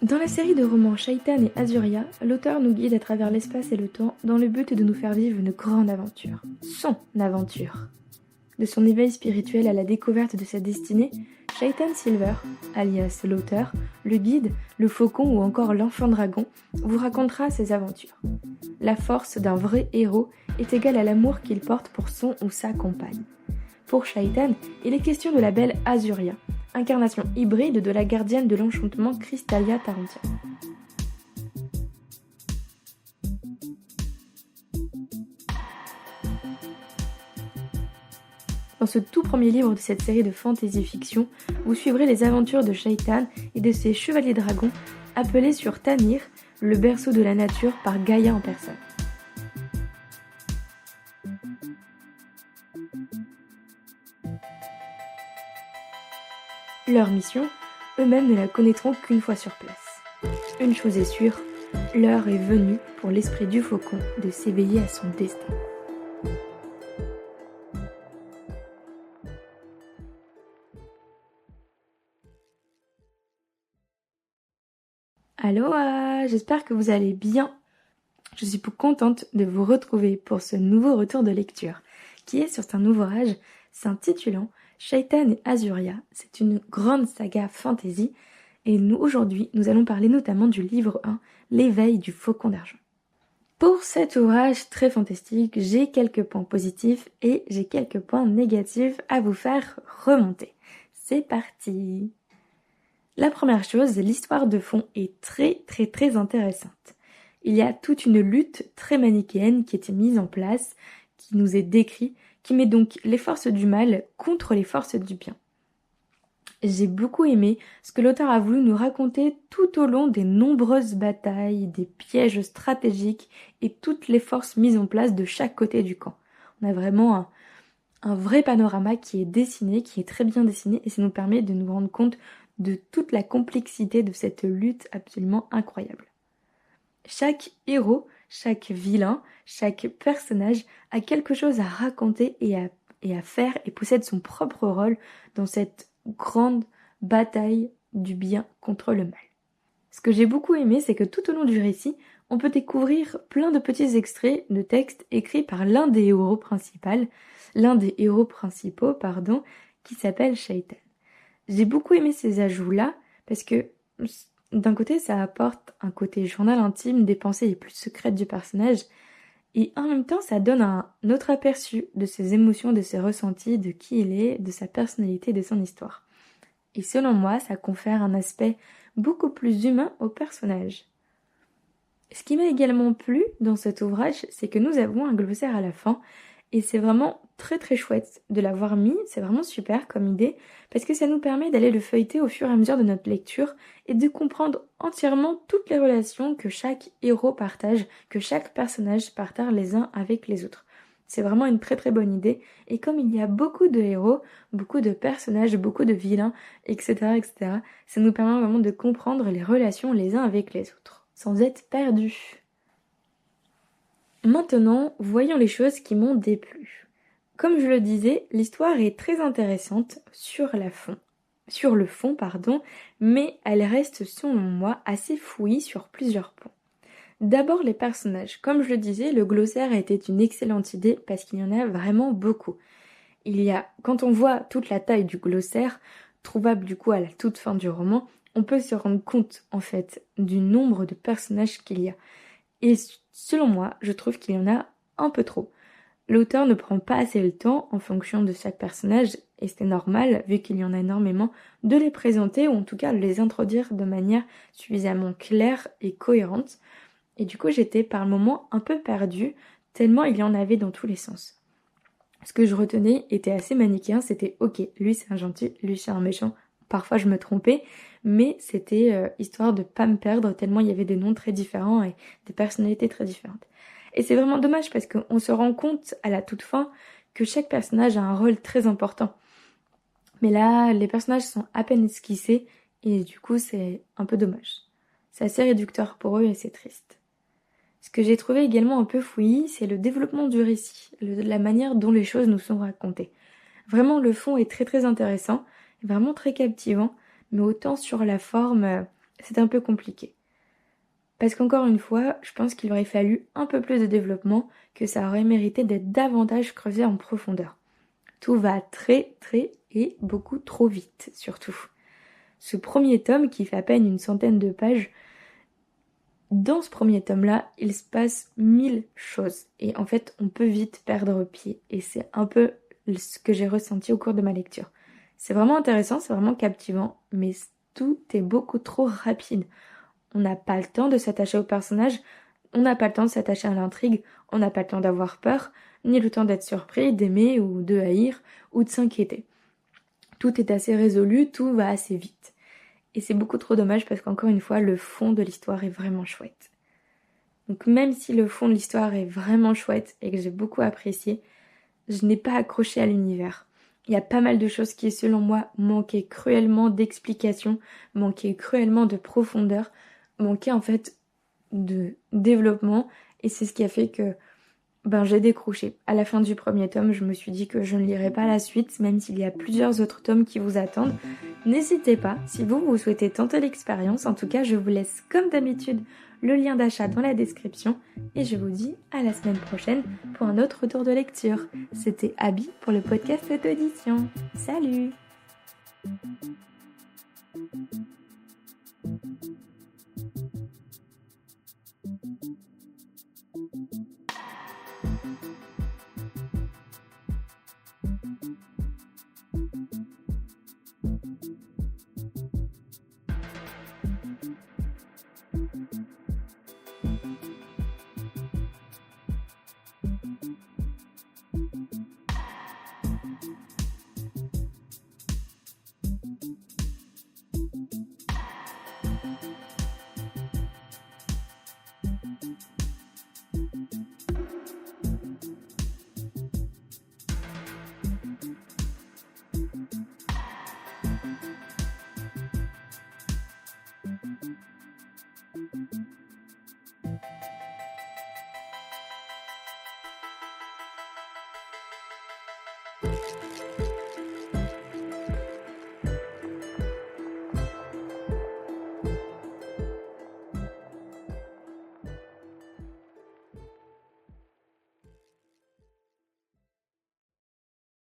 Dans la série de romans Shaitan et Azuria, l'auteur nous guide à travers l'espace et le temps dans le but de nous faire vivre une grande aventure. Son aventure. De son éveil spirituel à la découverte de sa destinée, Shaitan Silver, alias l'auteur, le guide, le faucon ou encore l'enfant dragon, vous racontera ses aventures. La force d'un vrai héros est égale à l'amour qu'il porte pour son ou sa compagne. Pour Shaitan, il est question de la belle Azuria, incarnation hybride de la gardienne de l'enchantement Crystalia Tarantia. Dans ce tout premier livre de cette série de fantasy-fiction, vous suivrez les aventures de Shaitan et de ses chevaliers dragons appelés sur Tanir, le berceau de la nature par Gaïa en personne. Leur mission, eux-mêmes ne la connaîtront qu'une fois sur place. Une chose est sûre, l'heure est venue pour l'esprit du faucon de s'éveiller à son destin. Aloha, j'espère que vous allez bien. Je suis contente de vous retrouver pour ce nouveau retour de lecture, qui est sur un ouvrage s'intitulant Shaitan et Azuria. C'est une grande saga fantasy, et aujourd'hui, nous allons parler notamment du livre 1, L'éveil du faucon d'argent. Pour cet ouvrage très fantastique, j'ai quelques points positifs et j'ai quelques points négatifs à vous faire remonter. C'est parti! La première chose, l'histoire de fond est très intéressante. Il y a toute une lutte très manichéenne qui était mise en place, qui nous est décrite, qui met donc les forces du mal contre les forces du bien. J'ai beaucoup aimé ce que l'auteur a voulu nous raconter tout au long des nombreuses batailles, des pièges stratégiques et toutes les forces mises en place de chaque côté du camp. On a vraiment un vrai panorama qui est dessiné, qui est très bien dessiné, et ça nous permet de nous rendre compte de toute la complexité de cette lutte absolument incroyable. Chaque héros, chaque vilain, chaque personnage a quelque chose à raconter et à faire et possède son propre rôle dans cette grande bataille du bien contre le mal. Ce que j'ai beaucoup aimé, c'est que tout au long du récit, on peut découvrir plein de petits extraits de textes écrits par l'un des héros principaux, qui s'appelle Shaitan. J'ai beaucoup aimé ces ajouts-là parce que d'un côté, ça apporte un côté journal intime des pensées les plus secrètes du personnage et en même temps, ça donne un autre aperçu de ses émotions, de ses ressentis, de qui il est, de sa personnalité, de son histoire. Et selon moi, ça confère un aspect beaucoup plus humain au personnage. Ce qui m'a également plu dans cet ouvrage, c'est que nous avons un glossaire à la fin et c'est vraiment très chouette de l'avoir mis, c'est vraiment super comme idée parce que ça nous permet d'aller le feuilleter au fur et à mesure de notre lecture et de comprendre entièrement toutes les relations que chaque héros partage, que chaque personnage partage les uns avec les autres. C'est vraiment une très bonne idée et comme il y a beaucoup de héros, beaucoup de personnages, beaucoup de vilains, etc., ça nous permet vraiment de comprendre les relations les uns avec les autres, sans être perdus. Maintenant, voyons les choses qui m'ont déplu. Comme je le disais, l'histoire est très intéressante sur le fond, mais elle reste selon moi assez fouillie sur plusieurs points. D'abord les personnages. Comme je le disais, le glossaire était une excellente idée parce qu'il y en a vraiment beaucoup. Quand on voit toute la taille du glossaire, trouvable du coup à la toute fin du roman, on peut se rendre compte en fait du nombre de personnages qu'il y a. Et selon moi, je trouve qu'il y en a un peu trop. L'auteur ne prend pas assez le temps, en fonction de chaque personnage, et c'est normal, vu qu'il y en a énormément, de les présenter, ou en tout cas de les introduire de manière suffisamment claire et cohérente. Et du coup, j'étais par moments un peu perdue, tellement il y en avait dans tous les sens. Ce que je retenais était assez manichéen, c'était ok, lui c'est un gentil, lui c'est un méchant. Parfois je me trompais, mais c'était histoire de pas me perdre tellement il y avait des noms très différents et des personnalités très différentes. Et c'est vraiment dommage parce qu'on se rend compte à la toute fin que chaque personnage a un rôle très important. Mais là, les personnages sont à peine esquissés et du coup c'est un peu dommage. C'est assez réducteur pour eux et c'est triste. Ce que j'ai trouvé également un peu fouillis, c'est le développement du récit, la manière dont les choses nous sont racontées. Vraiment, le fond est très très intéressant, vraiment très captivant, mais autant sur la forme, c'est un peu compliqué. Parce qu'encore une fois, je pense qu'il aurait fallu un peu plus de développement, que ça aurait mérité d'être davantage creusé en profondeur. Tout va très très et beaucoup trop vite, surtout. Ce premier tome, qui fait à peine une centaine de pages, dans ce premier tome-là, il se passe 1000 choses. Et en fait, on peut vite perdre pied. Et c'est un peu ce que j'ai ressenti au cours de ma lecture. C'est vraiment intéressant, c'est vraiment captivant, mais tout est beaucoup trop rapide. On n'a pas le temps de s'attacher au personnage, on n'a pas le temps de s'attacher à l'intrigue, on n'a pas le temps d'avoir peur, ni le temps d'être surpris, d'aimer ou de haïr, ou de s'inquiéter. Tout est assez résolu, tout va assez vite. Et c'est beaucoup trop dommage parce qu'encore une fois, le fond de l'histoire est vraiment chouette. Donc même si le fond de l'histoire est vraiment chouette et que j'ai beaucoup apprécié, je n'ai pas accroché à l'univers. Il y a pas mal de choses qui, selon moi, manquaient cruellement d'explications, manquaient cruellement de profondeur, manquaient en fait de développement, et c'est ce qui a fait que j'ai décroché. À la fin du premier tome, je me suis dit que je ne lirai pas la suite, même s'il y a plusieurs autres tomes qui vous attendent. N'hésitez pas, si vous souhaitez tenter l'expérience. En tout cas, je vous laisse comme d'habitude le lien d'achat dans la description, et je vous dis à la semaine prochaine pour un autre retour de lecture. C'était Abby pour le podcast Auto-édition. Salut!